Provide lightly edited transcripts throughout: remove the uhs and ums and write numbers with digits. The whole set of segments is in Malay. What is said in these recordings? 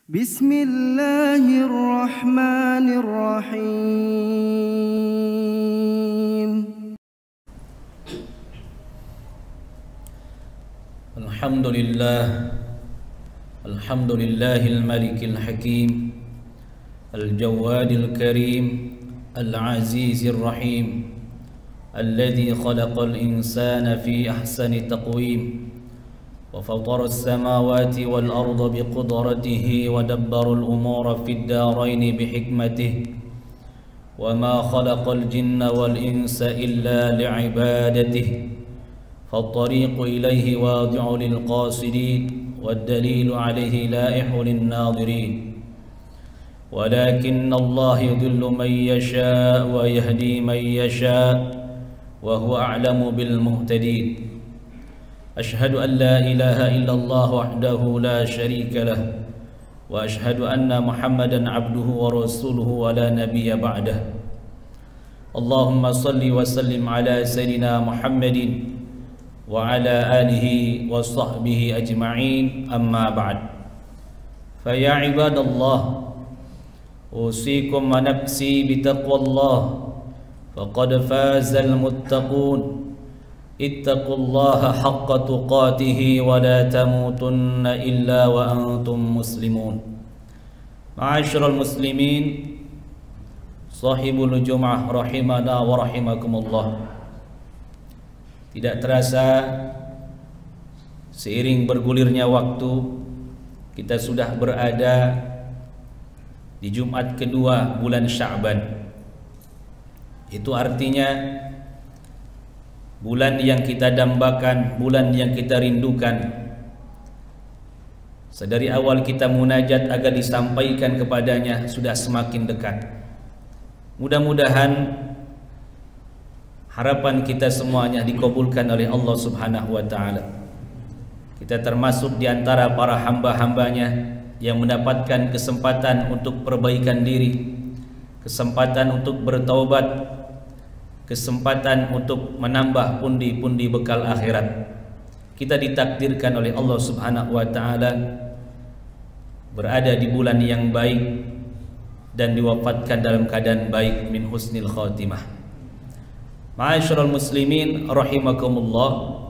Bismillahirrahmanirrahim. Alhamdulillahil malikil hakim, al-jawadil karim, al-azizir rahim, alladhi khalaqal insana fi ahsani taqwim, wa fatara as-samawati wal arda biqudratihi wa dabbara al-umura fid daraini bihikmatihi, wa ma khalaqal jinna wal insa illa li'ibadatihi. فالطريق إليه واضع للقاصدين والدليل عليه لائح للناظرين ولكن الله يضل من يشاء ويهدي من يشاء وهو أعلم بالمهتدين أشهد أن لا إله إلا الله وحده لا شريك له وأشهد أن محمدا عبده ورسوله ولا نبي بعده اللهم صل وسلم على سيدنا محمد وعلى آله وصحبه أجمعين أما بعد فيا عباد الله أوصيكم ونفسي بتقوى الله فقد فاز المتقون اتقوا الله حق تقاته ولا تموتن إلا وأنتم مسلمون معاشر المسلمين صاحب الجمعة رحمنا ورحمكم الله. Tidak terasa seiring bergulirnya waktu kita sudah berada di Jumat kedua bulan Sya'ban. Itu artinya bulan yang kita dambakan, bulan yang kita rindukan. Sedari awal kita munajat agar disampaikan kepadanya sudah semakin dekat. Mudah-mudahan harapan kita semuanya dikabulkan oleh Allah Subhanahu wa ta'ala. Kita termasuk di antara para hamba-hambanya yang mendapatkan kesempatan untuk perbaikan diri, kesempatan untuk bertaubat, kesempatan untuk menambah pundi-pundi bekal akhirat. Kita ditakdirkan oleh Allah Subhanahu wa ta'ala berada di bulan yang baik dan diwafatkan dalam keadaan baik, min husnil khatimah. Ma'asyiral muslimin rahimakumullah.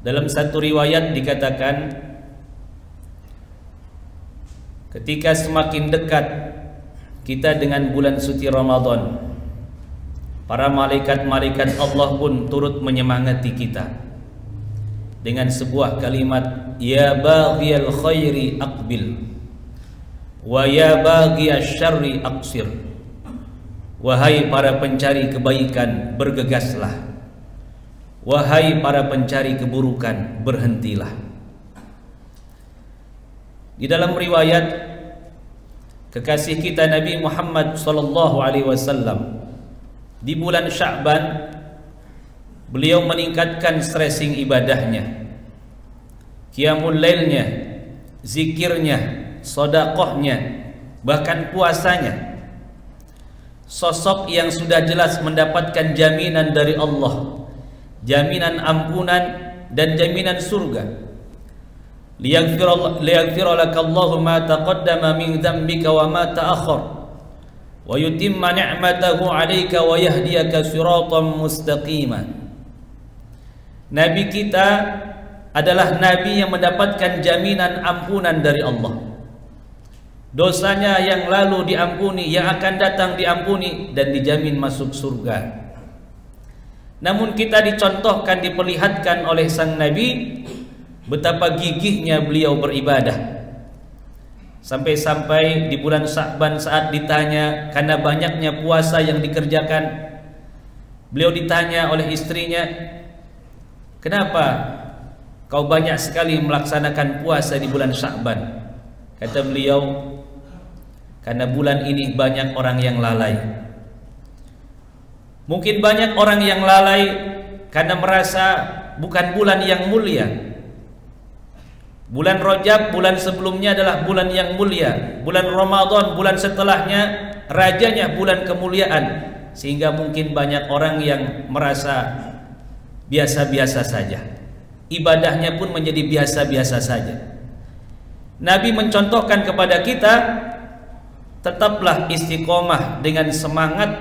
Dalam satu riwayat dikatakan ketika semakin dekat kita dengan bulan suci Ramadan, para malaikat-malaikat Allah pun turut menyemangati kita dengan sebuah kalimat, ya baghiyal khairi aqbil wa ya baghiyasy syarri aqsir. Wahai para pencari kebaikan, bergegaslah. Wahai para pencari keburukan, berhentilah. Di dalam riwayat kekasih kita Nabi Muhammad sallallahu alaihi wasallam, di bulan Sya'ban beliau meningkatkan stressing ibadahnya, qiyamul lailnya, zikirnya, sedekahnya, bahkan puasanya. Sosok yang sudah jelas mendapatkan jaminan dari Allah, jaminan ampunan dan jaminan surga. Liyaghfira lakallahu ma taqaddama min dhanbika wa ma ta'akhkhar wa yutimma ni'matahu 'alaika wa yahdiyaka siratan mustaqima. Nabi kita adalah nabi yang mendapatkan jaminan ampunan dari Allah. Dosanya yang lalu diampuni, yang akan datang diampuni, dan dijamin masuk surga. Namun kita dicontohkan, diperlihatkan oleh sang Nabi betapa gigihnya beliau beribadah. Sampai-sampai di bulan Sya'ban saat ditanya karena banyaknya puasa yang dikerjakan, beliau ditanya oleh istrinya, kenapa kau banyak sekali melaksanakan puasa di bulan Sya'ban? Kata beliau, karena bulan ini banyak orang yang lalai. Mungkin banyak orang yang lalai karena merasa bukan bulan yang mulia. Bulan Rajab, bulan sebelumnya adalah bulan yang mulia. Bulan Ramadan, bulan setelahnya, rajanya bulan kemuliaan. Sehingga mungkin banyak orang yang merasa biasa-biasa saja. Ibadahnya pun menjadi biasa-biasa saja. Nabi mencontohkan kepada kita, tetaplah istiqomah dengan semangat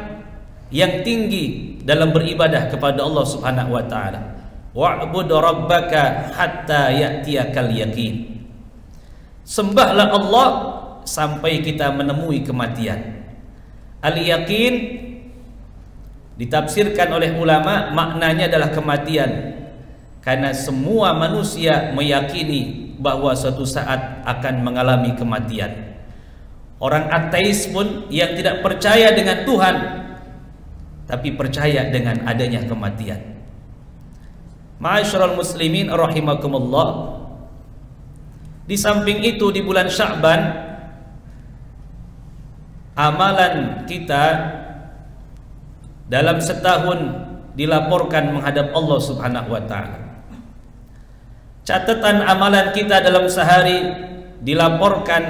yang tinggi dalam beribadah kepada Allah Subhanahu wa taala. Wa'bud rabbaka hatta ya'tiyakal yaqin. Sembahlah Allah sampai kita menemui kematian. Al-yaqin ditafsirkan oleh ulama, maknanya adalah kematian. Karena semua manusia meyakini bahwa suatu saat akan mengalami kematian. Orang ateis pun yang tidak percaya dengan Tuhan, tapi percaya dengan adanya kematian. Ma'asyiral muslimin rahimakumullah. Di samping itu, di bulan Sya'ban, amalan kita dalam setahun dilaporkan menghadap Allah Subhanahu wa taala. Catatan amalan kita dalam sehari dilaporkan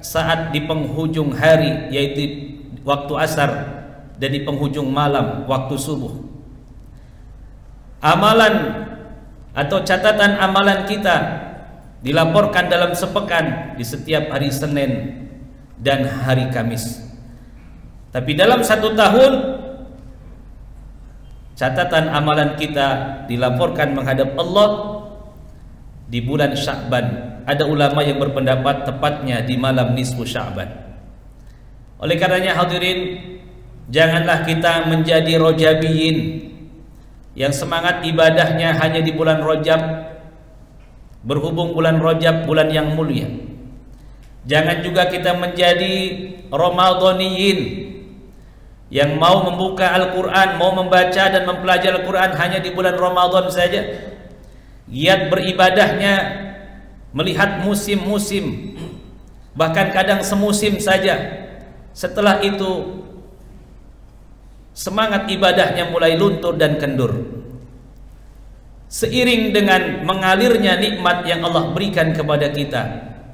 saat di penghujung hari, yaitu waktu asar, dan di penghujung malam waktu subuh. Amalan atau catatan amalan kita dilaporkan dalam sepekan di setiap hari Senin dan hari Kamis. Tapi dalam satu tahun, catatan amalan kita dilaporkan menghadap Allah di bulan Sya'ban. Ada ulama yang berpendapat tepatnya di malam nisfu Sya'ban. Oleh karenanya hadirin, janganlah kita menjadi rojabiyin yang semangat ibadahnya hanya di bulan Rajab, berhubung bulan Rajab bulan yang mulia. Jangan juga kita menjadi Ramadhaniyin yang mau membuka Al-Quran, mau membaca dan mempelajari Al-Quran hanya di bulan Ramadan saja. Giat beribadahnya melihat musim-musim, bahkan kadang semusim saja. Setelah itu semangat ibadahnya mulai luntur dan kendur. Seiring dengan mengalirnya nikmat yang Allah berikan kepada kita,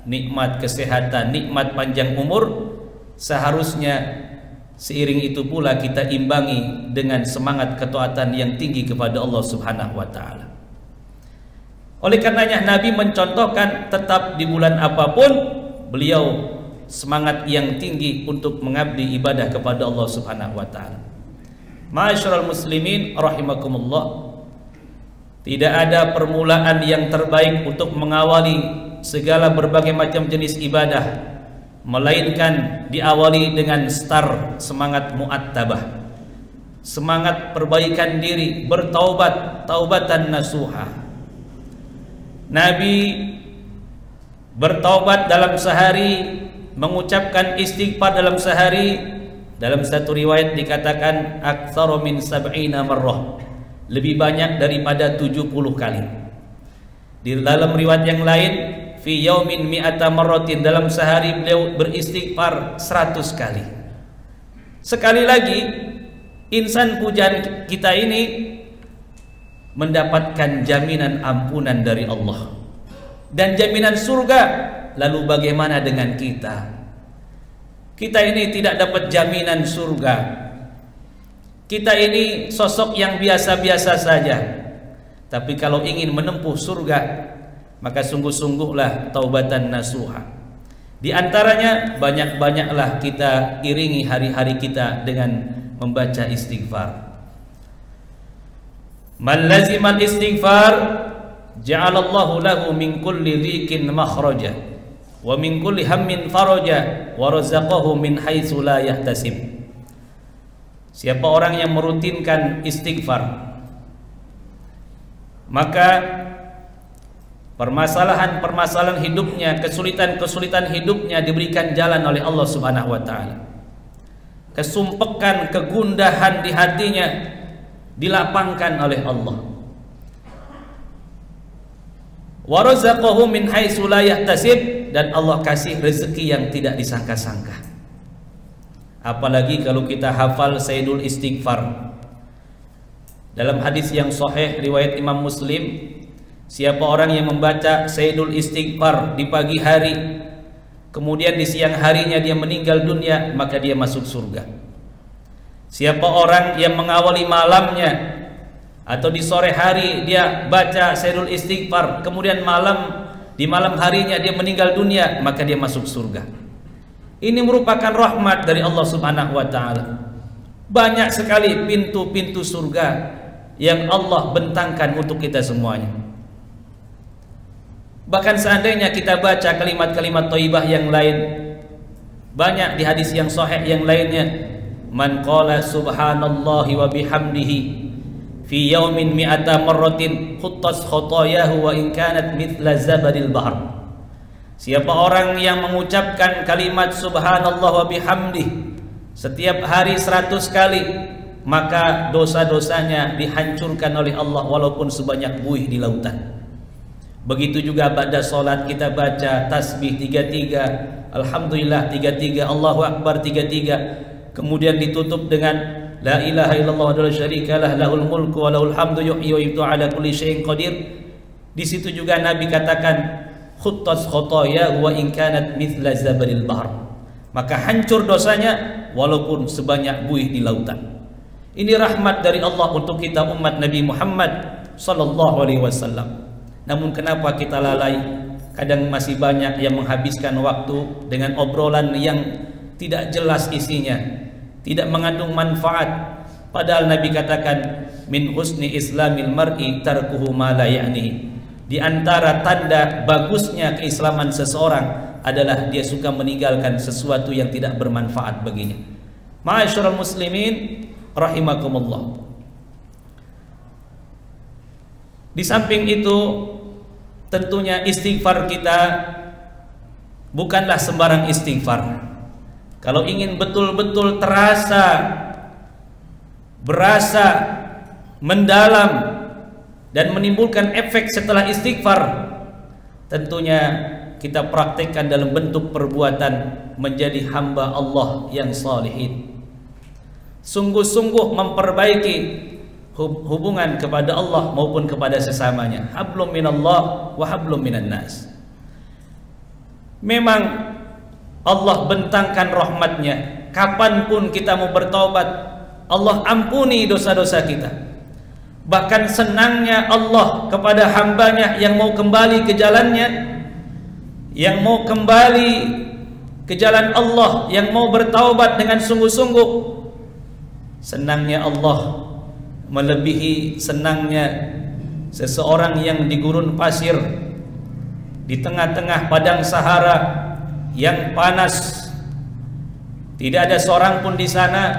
nikmat kesehatan, nikmat panjang umur, seharusnya seiring itu pula kita imbangi dengan semangat ketaatan yang tinggi kepada Allah Subhanahu wa taala. Oleh karenanya Nabi mencontohkan tetap di bulan apapun beliau semangat yang tinggi untuk mengabdi ibadah kepada Allah Subhanahu wa taala. Ma'asyiral muslimin rahimakumullah. Tidak ada permulaan yang terbaik untuk mengawali segala berbagai macam jenis ibadah melainkan diawali dengan semangat mu'attabah, semangat perbaikan diri, bertaubat, taubatan nasuha. Nabi bertaubat dalam sehari, mengucapkan istighfar dalam sehari. Dalam satu riwayat dikatakan aktsaru min sab'ina marrah, lebih banyak daripada 70 kali. Di dalam riwayat yang lain, fi yaumin mi'ata marratin, dalam sehari beliau beristighfar 100 kali. Sekali lagi, insan pujaan kita ini mendapatkan jaminan ampunan dari Allah dan jaminan surga. Lalu bagaimana dengan kita? Kita ini tidak dapat jaminan surga. Kita ini sosok yang biasa-biasa saja. Tapi kalau ingin menempuh surga, maka sungguh-sungguhlah taubatan nasuha. Di antaranya banyak-banyaklah kita iringi hari-hari kita dengan membaca istighfar. Man lazimal istighfar ja'alallahu lahu min kulli dhikin makhraja wa min kulli hammin faraja wa razaqahu min haitsu la yahtasib. Siapa orang yang merutinkan istighfar, maka permasalahan-permasalahan hidupnya, kesulitan-kesulitan hidupnya diberikan jalan oleh Allah Subhanahu wa taala. Kesumpekan, kegundahan di hatinya dilapangkan oleh Allah. Wa razaqahu min haitsu la yahtasib, dan Allah kasih rezeki yang tidak disangka-sangka. Apalagi kalau kita hafal Sayyidul Istighfar. Dalam hadis yang sahih riwayat Imam Muslim, siapa orang yang membaca Sayyidul Istighfar di pagi hari, kemudian di siang harinya dia meninggal dunia, maka dia masuk surga. Siapa orang yang mengawali malamnya atau di sore hari dia baca Sayyidul Istighfar, kemudian malam di malam harinya dia meninggal dunia, maka dia masuk surga. Ini merupakan rahmat dari Allah Subhanahu wa taala. Banyak sekali pintu-pintu surga yang Allah bentangkan untuk kita semuanya. Bahkan seandainya kita baca kalimat-kalimat thayyibah yang lain, banyak di hadis yang sahih yang lainnya, man qala subhanallahi wa bihamdihi fi yaumin mi'ata marratin khuttas khotayahu wa in kanat mithla zabadil bahr. Siapa orang yang mengucapkan kalimat subhanallah wa bihamdih setiap hari 100 kali, maka dosa-dosanya dihancurkan oleh Allah walaupun sebanyak buih di lautan. Begitu juga pada salat kita baca tasbih 33, alhamdulillah 33, Allahu akbar 33, kemudian ditutup dengan la ilaha illallah wa la syarikalah lahul mulku wa lahul hamdu yuhyi wa yumiitu ala kulli syai'in qadir. Di situ juga Nabi katakan khuttas khotoya wa in kanat mithla zabadil bahr, maka hancur dosanya walaupun sebanyak buih di lautan. Ini rahmat dari Allah untuk kita umat Nabi Muhammad sallallahu alaihi wasallam. Namun kenapa kita lalai? Kadang masih banyak yang menghabiskan waktu dengan obrolan yang tidak jelas isinya, tidak mengandung manfaat. Padahal Nabi katakan min husni islamil mar'i tarkuhu ma la ya'ni. Di antara tanda bagusnya keislaman seseorang adalah dia suka meninggalkan sesuatu yang tidak bermanfaat baginya. Ma'asyiral muslimin rahimakumullah. Di samping itu, tentunya istighfar kita bukanlah sembarang istighfar. Kalau ingin betul-betul berasa mendalam dan menimbulkan efek setelah istighfar, tentunya kita praktekkan dalam bentuk perbuatan menjadi hamba Allah yang salihin. Sungguh-sungguh memperbaiki hubungan kepada Allah maupun kepada sesamanya. Hablum minallah wa hablum minan nas. Memang Allah bentangkan rahmatnya. Kapanpun kita mau bertaubat, Allah ampuni dosa-dosa kita. Bahkan senangnya Allah kepada hambanya yang mau kembali ke jalannya, yang mau kembali ke jalan Allah, yang mau bertaubat dengan sungguh-sungguh. Senangnya Allah melebihi senangnya seseorang yang di gurun pasir, di tengah-tengah padang Sahara yang panas, tidak ada seorang pun di sana,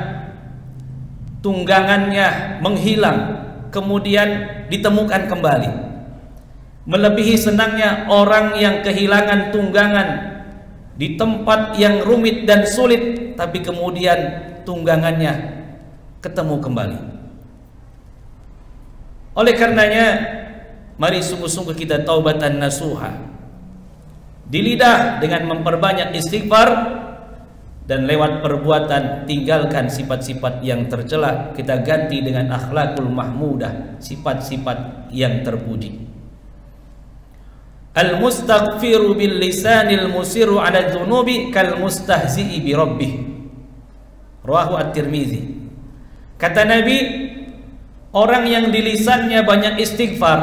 tunggangannya menghilang kemudian ditemukan kembali. Melebihi senangnya orang yang kehilangan tunggangan di tempat yang rumit dan sulit, tapi kemudian tunggangannya ketemu kembali. Oleh karenanya, mari sungguh-sungguh kita taubatan nasuha. Di lidah dengan memperbanyak istighfar, dan lewat perbuatan tinggalkan sifat-sifat yang tercela, kita ganti dengan akhlakul mahmudah, sifat-sifat yang terpuji. Al-mustaghfiru bil lisanil musiru 'ala dzunubi kal mustahzi'i bi rabbih. Rawahu At-Tirmizi. Kata Nabi, orang yang di lisannya banyak istighfar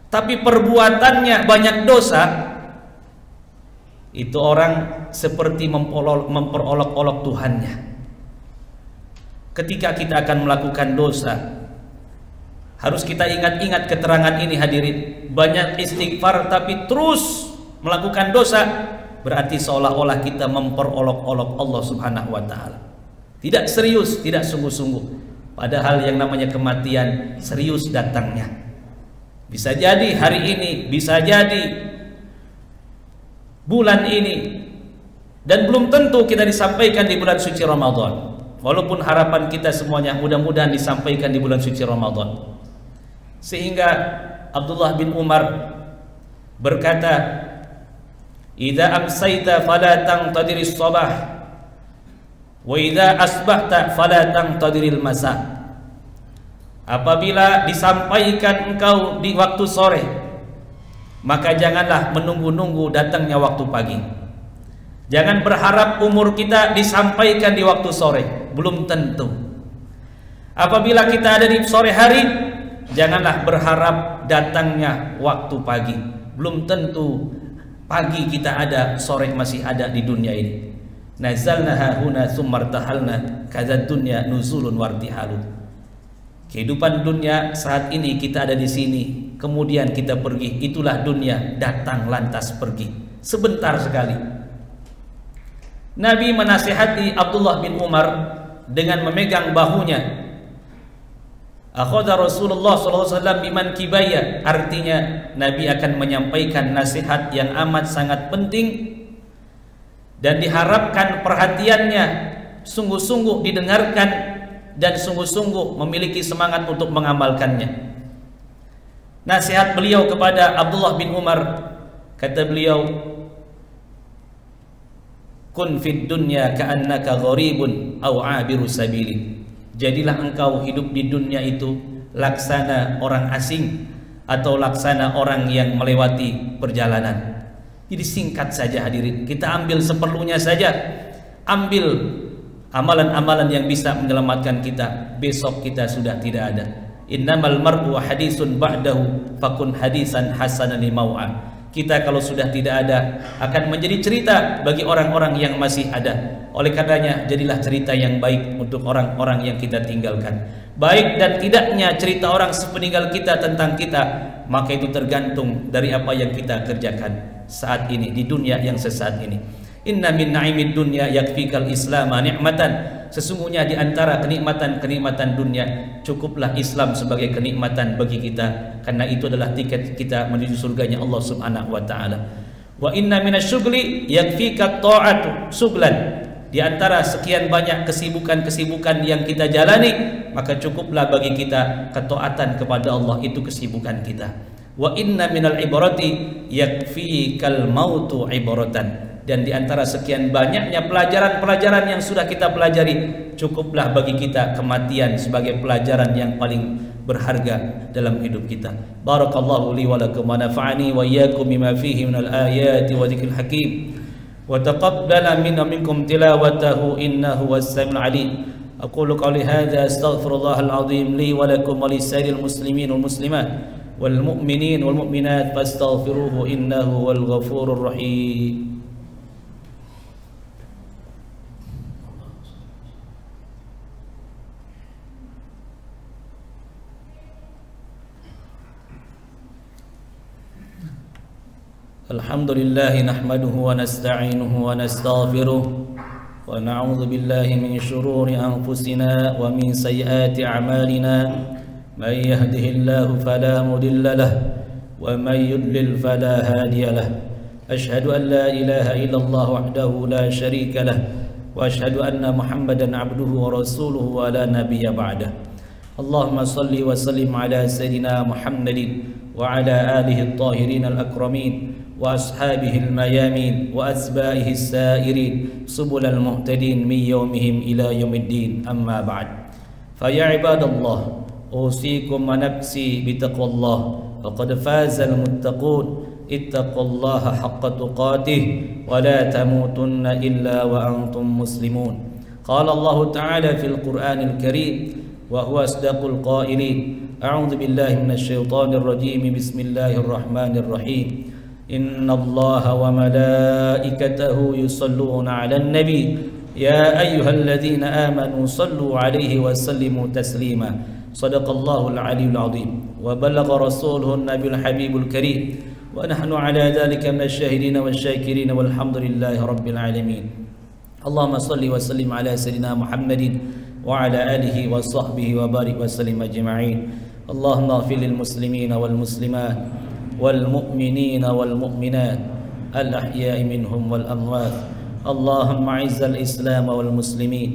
tapi perbuatannya banyak dosa, itu orang seperti memperolok-olok Tuhannya. Ketika kita akan melakukan dosa, harus kita ingat-ingat keterangan ini hadirin. Banyak istighfar tapi terus melakukan dosa, berarti seolah-olah kita memperolok-olok Allah Subhanahu wa taala. Tidak serius, tidak sungguh-sungguh. Padahal yang namanya kematian serius datangnya. Bisa jadi hari ini, bisa jadi bulan ini, dan belum tentu kita disampaikan di bulan suci Ramadan. Walaupun harapan kita semuanya mudah-mudahan disampaikan di bulan suci Ramadan. Sehingga Abdullah bin Umar berkata, "Idza amsayta fala taqtadiris sabah, wa idza asbahta fala taqtadiril masa." Apabila disampaikan engkau di waktu sore, maka janganlah menunggu-nunggu datangnya waktu pagi. Jangan berharap umur kita disampaikan di waktu sore, belum tentu. Apabila kita ada di sore hari, janganlah berharap datangnya waktu pagi, belum tentu pagi kita ada, sore masih ada di dunia ini. Nazalna hahuna tsummartahalna kadzad dunya nuzulun wartihalun. Kehidupan dunia saat ini kita ada di sini, kemudian kita pergi. Itulah dunia, datang lantas pergi, sebentar sekali. Nabi menasihati Abdullah bin Umar dengan memegang bahunya. Akhadha Rasulullah SAW biman kibaya, artinya Nabi akan menyampaikan nasihat yang amat sangat penting dan diharapkan perhatiannya sungguh-sungguh didengarkan dan sungguh-sungguh memiliki semangat untuk mengamalkannya. Nasihat beliau kepada Abdullah bin Umar, kata beliau, kun fid dunya ka'annaka gharibun aw 'abiru sabilin. Jadilah engkau hidup di dunia itu laksana orang asing atau laksana orang yang melewati perjalanan. Jadi singkat saja hadirin, kita ambil seperlunya saja. Ambil amalan-amalan yang bisa menyelamatkan kita. Besok kita sudah tidak ada. Innamal mar'u hadisun ba'dahu fakun hadisan hasanan limau'a. Kita kalau sudah tidak ada akan menjadi cerita bagi orang-orang yang masih ada. Oleh karenanya jadilah cerita yang baik untuk orang-orang yang kita tinggalkan. Baik dan tidaknya cerita orang sepeninggal kita tentang kita, maka itu tergantung dari apa yang kita kerjakan saat ini di dunia yang sesaat ini. Inna min na'imid dunya yakfikal islama ni'matan. Sesungguhnya di antara kenikmatan-kenikmatan dunia, cukuplah Islam sebagai kenikmatan bagi kita, karena itu adalah tiket kita menuju surganya Allah Subhanahu wa taala. Wa inna minasyughli yakfika ta'atu suglan. Di antara sekian banyak kesibukan-kesibukan yang kita jalani, maka cukuplah bagi kita ketaatan kepada Allah, itu kesibukan kita. Wa inna minal ibarati yakfikal mautu ibaratan. Dan di antara sekian banyaknya pelajaran-pelajaran yang sudah kita pelajari, cukuplah bagi kita kematian sebagai pelajaran yang paling berharga dalam hidup kita. Barakallahu li wa lakum wa nafa'ani wa iyyakum bima fihi minal ayati wa dzikril hakim. Wa taqabbala minna minkum tilawatahu innahu was-sami'ul 'alim. Aqulu qawli hadza astaghfirullahal 'azim li wa lakum wa lisairil muslimin wal muslimat wal mu'minin wal mu'minat fastaghfiruhu innahu wal ghafurur rahim. Alhamdulillah nahmaduhu wa nasta'inuhu wa nastaghfiruh wa na'udzu billahi min shururi anfusina wa min sayyiati a'malina may yahdihillahu fala mudilla lahu wa may yudlil fala hadiya lahu ashhadu an la ilaha illallah wahdahu la syarika lahu wa ashhadu anna Muhammadan 'abduhu wa rasuluhu wa la nabiyya ba'dah. Allahumma shalli wa sallim ala sayyidina Muhammadin wa ala alihi at-tahirin al-akramin وأصحابه الميامين وأتباعه السائرين سبل المهتدين من يومهم إلى يوم الدين أما بعد فيا عباد الله أوصيكم ونفسي بتقوى الله فقد فاز المتقون اتقوا الله حق تقاته ولا تموتن إلا وأنتم مسلمون قال الله تعالى في القرآن الكريم وهو أصدق القائلين أعوذ بالله من الشيطان الرجيم بسم الله الرحمن الرحيم إن الله وملائكته يصلون على النبي يا أيها الذين آمنوا صلوا عليه وسلموا تسليما صدق الله العلي العظيم وبلغ رسوله النبي الحبيب الكريم ونحن على ذلك من الشاهدين والشاكرين والحمد لله رب العالمين اللهم صل وسلم على سيدنا محمد وعلى آله وصحبه وبارك وسلم أجمعين اللهم اغفر للمسلمين والمسلمات والمؤمنين والمؤمنات الأحياء منهم والأموات اللهم أعز الإسلام والمسلمين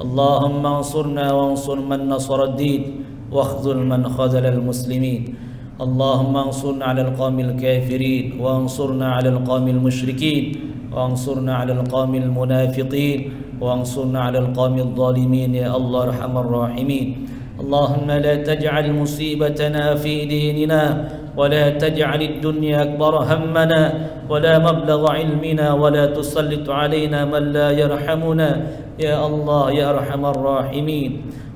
اللهم انصرنا وانصر من نصر الدين واخذل من خذل المسلمين اللهم انصرنا على القوم الكافرين وانصرنا على القوم المشركين وانصرنا على القوم المنافقين وانصرنا على القوم الظالمين يا الله أرحم الراحمين اللهم لا تجعل مصيبتنا في ديننا ولا تجعل الدنيا أكبر همنا ولا مبلغ علمنا ولا تسلط علينا من لا يرحمنا يا الله يا أرحم الراحمين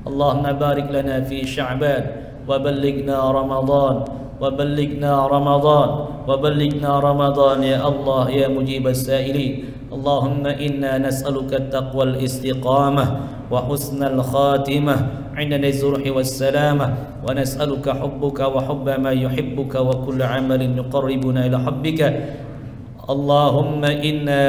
اللهم بارك لنا في شعبان وبلغنا رمضان وبلغنا رمضان وبلغنا رمضان يا الله يا مجيب السائلين. اللهم إنا نسألك التقوى الاستقامة وحسن الخاتمة عند الزرح والسلامة، ونسألك حبك وحب ما يحبك وكل عمل يقربنا إلى حبك. اللهم إنا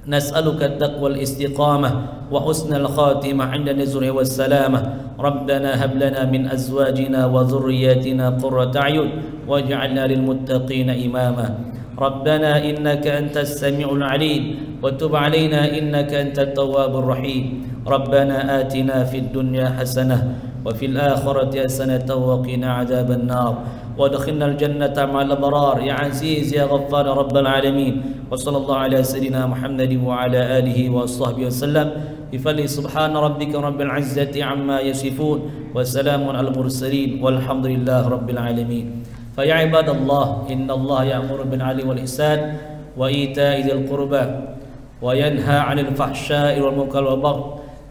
نسألك التقوى الاستقامة وحسن الخاتمة عند الزرع والسلامة. ربنا هب لنا من أزواجنا وذرياتنا قرة أعين واجعلنا للمتقين إماما. ربنا إنك أنت السميع العليم وتب علينا إنك أنت التواب الرحيم. ربنا آتنا في الدنيا حسنة وفي الآخرة حسنة وقنا عذاب النار وادخلنا الجنة مع الأبرار يا عزيز يا غفار رب العالمين. وصلى الله على سيدنا محمد وعلى آله وصحبه وسلم. بفضل سبحان ربك رب العزة عما يصفون وسلام على المرسلين والحمد لله رب العالمين. فيا عباد الله إن الله يأمر بالعدل والإحسان وإيتاء ذي القربى وينهى عن الفحشاء والمنكر والبغي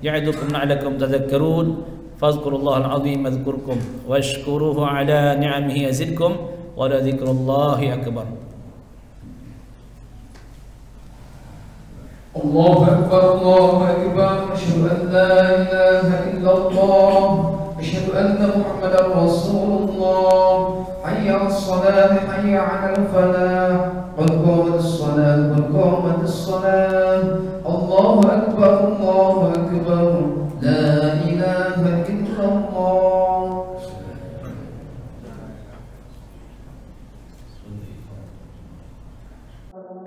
يعظكم لعلكم تذكرون. فاذكروا الله العظيم يذكركم واشكروه على نعمه يزدكم ولذكر الله أكبر. الله أكبر الله أكبر. أشهد أن لا إله إلا الله. أشهد أن محمدا رسول الله. حي على الصلاة حي على الفلاح. قد قامت الصلاة قد قامت الصلاة. الله أكبر الله أكبر. لا إله إلا الله.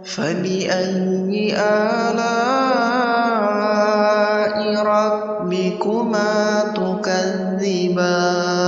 فبأي آلاء ربكما تكذبان